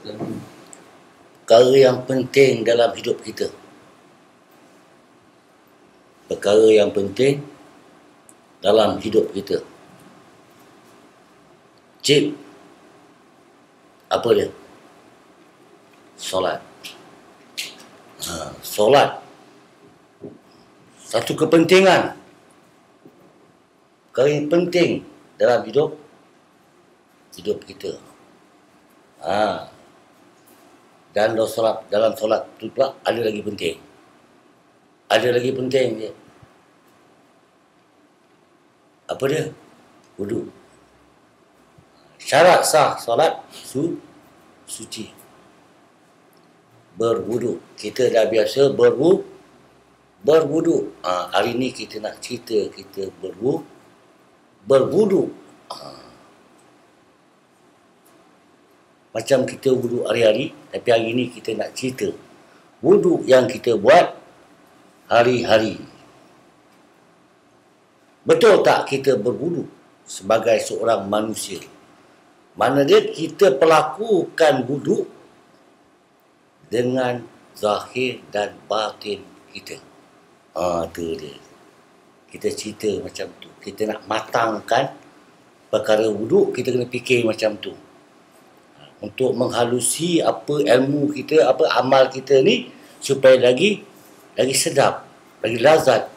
Perkara yang penting dalam hidup kita. Perkara yang penting dalam hidup kita. Cip, apa dia? Solat. Solat satu kepentingan. Perkara yang penting dalam hidup kita. Dan dalam solat itu pula ada lagi penting. Ada lagi penting dia. Apa dia? Wudu. Syarat sah solat suci. Berwudu. Kita dah biasa berwudu. Hari ni kita nak cerita kita berwudu. Macam kita wudu hari-hari, tapi hari ni kita nak cerita wudu yang kita buat hari-hari. Betul tak kita berwudu sebagai seorang manusia? Mana dia kita pelakukan wudu dengan zahir dan batin kita. Tu dia. Kita cerita macam tu. Kita nak matangkan perkara wudu, kita kena fikir macam tu. Untuk menghalusi apa ilmu kita, apa amal kita ni supaya lagi sedap, lagi lazat.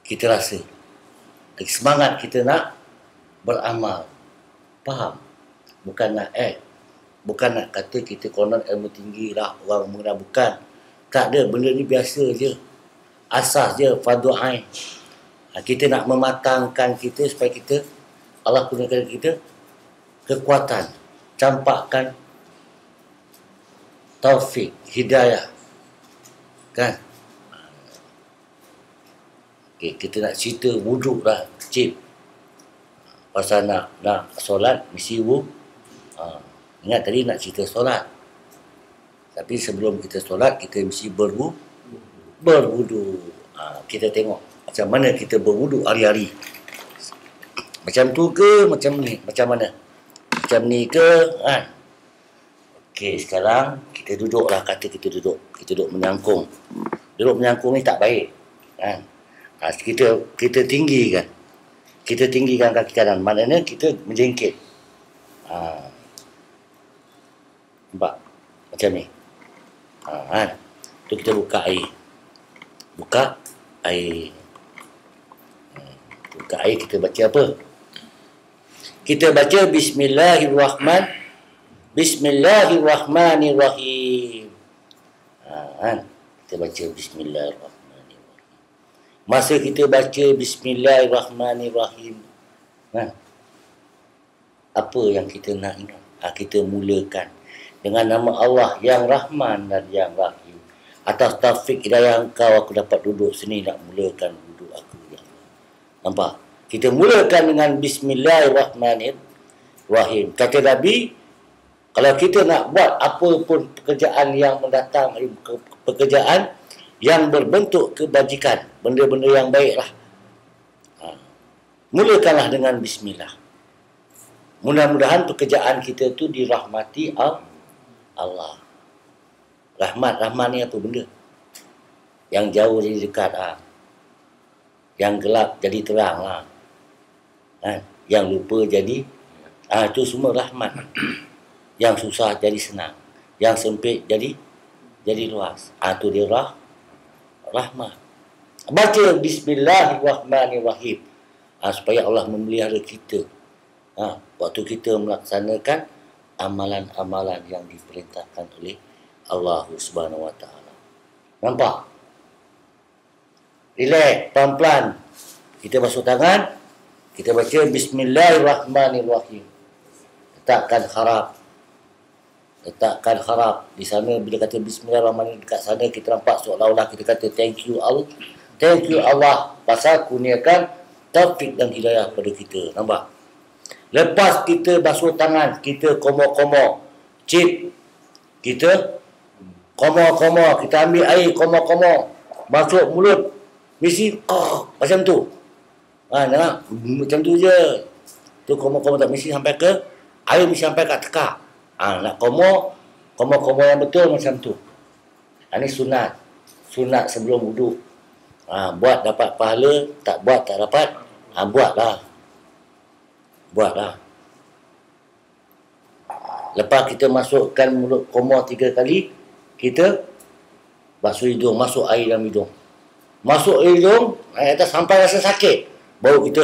Kita rasa lagi semangat kita nak beramal. Faham? Bukan nak bukan nak kata kita konon ilmu tinggi lah, orang mengenal, bukan. Tak ada, benda ni biasa je. Asas je, fardu ain. Kita nak mematangkan kita supaya kita, Allah gunakan kita kekuatan, campakkan taufik, hidayah. Kan? Okay, kita nak cerita wuduk lah, cip. Pasal nak solat, mesti wudu. Ingat tadi nak cerita solat. Tapi sebelum kita solat, kita mesti berwudu. Kita tengok macam mana kita berwudu hari-hari. Macam tu ke macam ni? Macam mana? Macam ni ke? Okey, sekarang kita duduklah, kata kita duduk. Kita duduk menyangkung. Duduk menyangkung ni tak baik. Kita tinggikan. Kita tinggikan kaki kanan. Maknanya kita menjengkit. Nampak? Macam ni. Tu kita buka air. Buka air. Buka air, kita baca apa? Kita baca Bismillahirrahmanirrahim. Kita baca Bismillahirrahmanirrahim. Masa kita baca Bismillahirrahmanirrahim, apa yang kita nak ingat? Kita mulakan dengan nama Allah yang Rahman dan yang Rahim. Atas taufik hidayah Engkau, aku dapat duduk sini nak mulakan wuduk aku, ya Allah. Nampak? Kita mulakan dengan Bismillahirrahmanirrahim. Kata Nabi, kalau kita nak buat apa pun pekerjaan yang mendatang, pekerjaan yang berbentuk kebajikan, benda-benda yang baiklah, mulakanlah dengan Bismillah. Mudah-mudahan pekerjaan kita tu dirahmati Allah. Rahmat ni apa benda? Yang jauh jadi dekat, yang gelap jadi terang lah. Yang lupa jadi, itu semua rahmat. Yang susah jadi senang, yang sempit jadi luas. Itu dia rahmat. Baca Bismillahirrahmanirrahim, supaya Allah memelihara kita waktu kita melaksanakan amalan-amalan yang diperintahkan oleh Allah Subhanahu Wa Taala. Nampak? Relax, pelan-pelan. Kita basuh tangan, kita baca Bismillahirrahmanirrahim. Letakkan harap di sana. Bila kata Bismillahirrahmanirrahim, dekat sana kita nampak seolah-olah kita kata thank you Allah pasal kurniakan taufik dan hidayah pada kita. Nampak? Lepas kita basuh tangan, kita komo-komo, cip, kita komo-komo, kita ambil air komo-komo, masuk mulut, mesti macam tu. Macam tu je. Tu komo-komo tak mesti sampai ke air, mesti sampai kat tekak. Nak komo yang betul macam tu. Ini sunat. Sunat sebelum wuduk. Buat dapat pahala, tak buat tak dapat. Buatlah. Lepas kita masukkan mulut komo 3 kali, kita basuh hidung, masuk air dalam hidung. Masuk hidung, atas sampai rasa sakit. Baru kita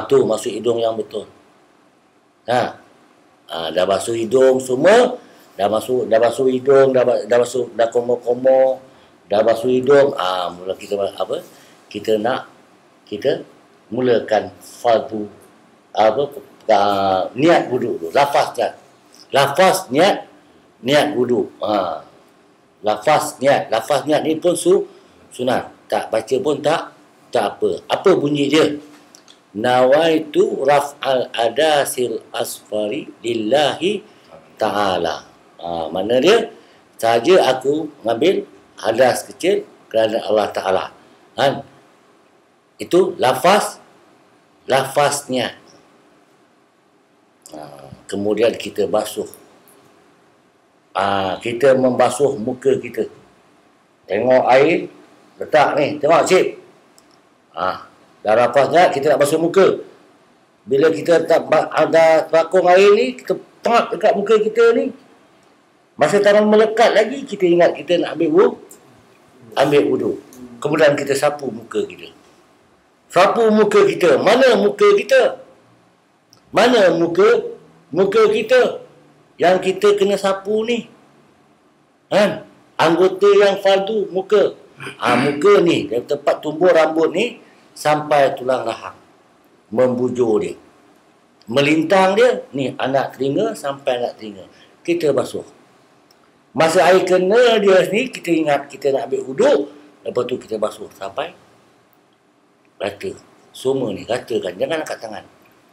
tu masuk hidung yang betul. Dah basuh hidung semua, dah basuh hidung, dah komo-komo, dah basuh hidung, mula kita mulakan fardu niat wuduk tu. Lafaz niat wuduk. Lafaz niat ni pun sunat. Tak baca pun tak apa. Apa bunyi dia? Nawaitu raf'al adasil asfari lillahi ta'ala. Mana dia? Sahaja aku mengambil hadas kecil kerana Allah Ta'ala. Itu lafaz niat. Kemudian kita basuh. Kita membasuh muka kita. Tengok air, letak ni. Tengok cik. Dah rapat niat, kita nak basuh muka. Bila kita ada bakung air ni, kita tengok dekat muka kita ni. Masa tangan melekat lagi, kita ingat kita nak ambil wuduk. Kemudian kita sapu muka kita. Sapu muka kita. Mana muka kita? Mana muka kita yang kita kena sapu ni? Anggota yang fardu, muka. Muka ni, dari tempat tumbuh rambut ni sampai tulang rahang. Membujur dia. Melintang dia, ni anak telinga sampai anak telinga. Kita basuh. Masa air kena dia ni, kita ingat kita nak ambil wuduk. Lepas tu kita basuh sampai rata. Semua ni ratakan. Jangan angkat tangan.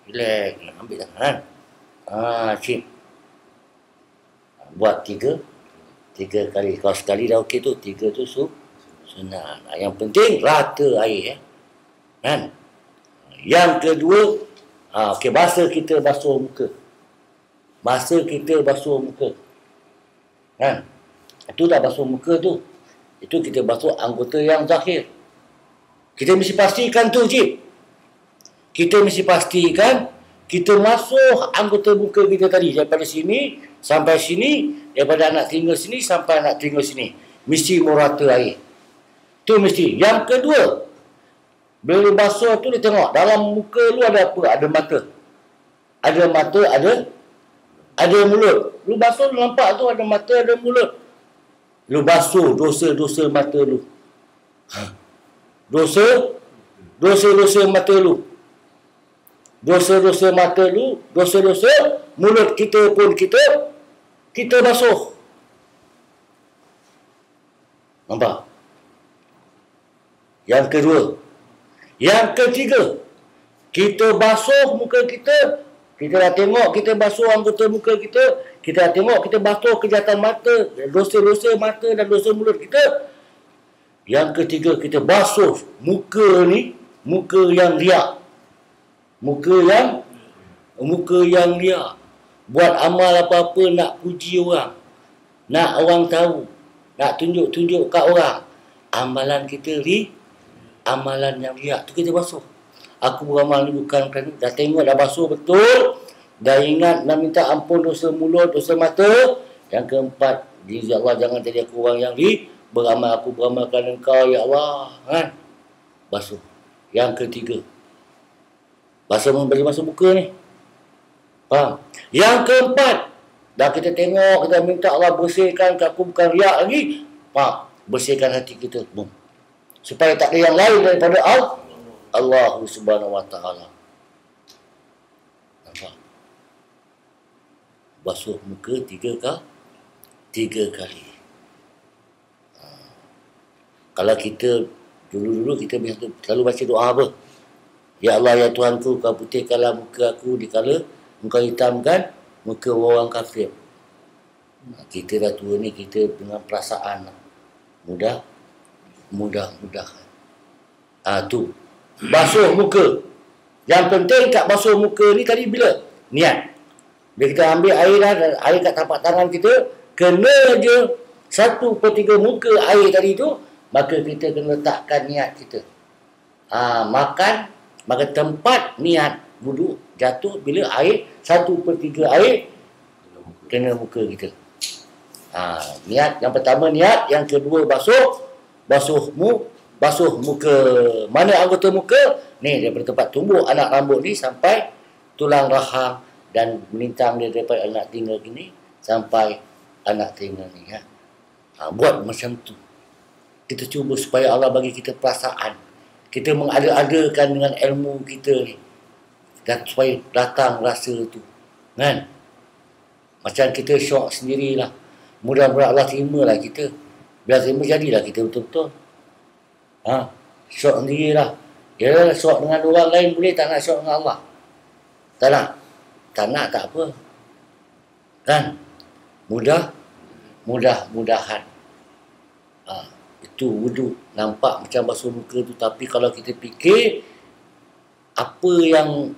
Relax. Ambil tangan. Cik. Buat 3 kali. Kalau sekali dah okey tu, 3 tu sunat. Yang penting rata air. Yang kedua, bahasa kita basuh muka. Itu dah basuh muka tu. Itu kita basuh anggota yang zahir. Kita mesti pastikan tu, cik. Kita mesti pastikan kita masuk anggota muka kita tadi. Daripada sini sampai sini. Daripada anak telinga sini sampai anak telinga sini. Mesti merata air. Itu mesti. Yang kedua, bila basuh tu dia tengok. Dalam muka lu ada apa? Ada mata. Ada mulut. Lu basuh lu nampak tu ada mata, ada mulut. Lu basuh dosa-dosa mata lu. Dosa-dosa mata lu. Dosa-dosa mata lu, dosa-dosa mulut kita pun kita basuh. Nampak? Yang kedua. Yang ketiga, kita basuh muka kita. Kita dah tengok kita basuh anggota muka kita. Kita dah tengok kita basuh kejahatan mata, dosa-dosa mata dan dosa mulut kita. Yang ketiga, kita basuh muka ni, muka yang riak. Muka yang riak. Buat amal apa-apa nak puji orang. Nak orang tahu. Nak tunjuk-tunjuk kat orang. Amalan kita amalan yang riak tu kita basuh. Aku beramal ni bukan kerana dah tengok dah basuh betul. Dah ingat nak minta ampun dosa mulut, dosa mata. Yang keempat, ya Allah jangan jadi aku orang yang beramal. Aku beramalkan engkau ya Allah. Basuh. Yang ketiga, basuh muka ni. Faham? Yang keempat, dah kita tengok, kita minta Allah bersihkan, aku bukan riak lagi. Faham? Bersihkan hati kita. Boom. Supaya tak ada yang lain daripada Allah Subhanahu Wa Taala. Nampak? Basuh muka 3 kali. Kalau kita dulu kita biasa selalu baca doa apa? Ya Allah ya Tuhanku, kau putihkanlah muka aku dikala engkau hitamkan muka orang kafir. Kita dah tua ni, kita dengan perasaan mudah-mudahan. Tu basuh muka. Yang penting kat basuh muka ni tadi bila? Niat. Bila kita ambil air dah, dan air kat tapak tangan kita, kena je 1/3 muka air tadi tu, maka kita kena letakkan niat kita. Makan, maka tempat niat wuduk jatuh bila air 1/3 air kena muka kita. Niat yang pertama niat, yang kedua basuh muka. Mana anggota muka? Ni daripada tempat tumbuh anak rambut ni sampai tulang rahang dan melintang dia daripada anak telinga gini sampai anak telinga ni. Buat macam tu. Kita cuba supaya Allah bagi kita perasaan. Kita mengada-adakan dengan ilmu kita ni. Dan supaya datang rasa tu. Kan? Macam kita syok sendirilah. Mudah-mudahan Allah terimalah kita. Biar terima jadilah kita betul-betul. Syok sendirilah. Ya, syok dengan orang lain boleh, tak nak syok dengan Allah. Tak nak? Tak nak tak apa. Kan? Mudah-mudahan. Itu wuduk. Nampak macam basuh muka tu. Tapi kalau kita fikir, apa yang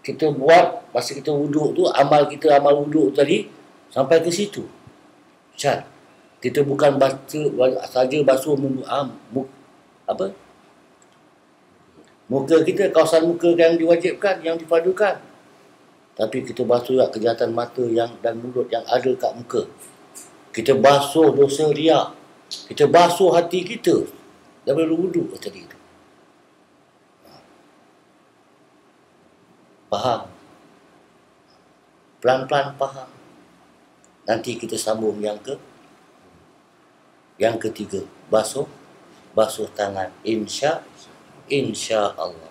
kita buat masa kita wuduk tu, amal wuduk tadi, sampai ke situ. Syat. Kita bukan saja basuh muka kita, kawasan muka yang diwajibkan, yang dipadukan. Tapi kita basuh juga kejahatan mata dan mulut yang ada kat muka. Kita basuh dosa riak. Kita basuh hati kita daripada wuduk tadi tu. Faham? Pelan-pelan faham. Nanti kita sambung yang ketiga. Basuh tangan. Insya Allah.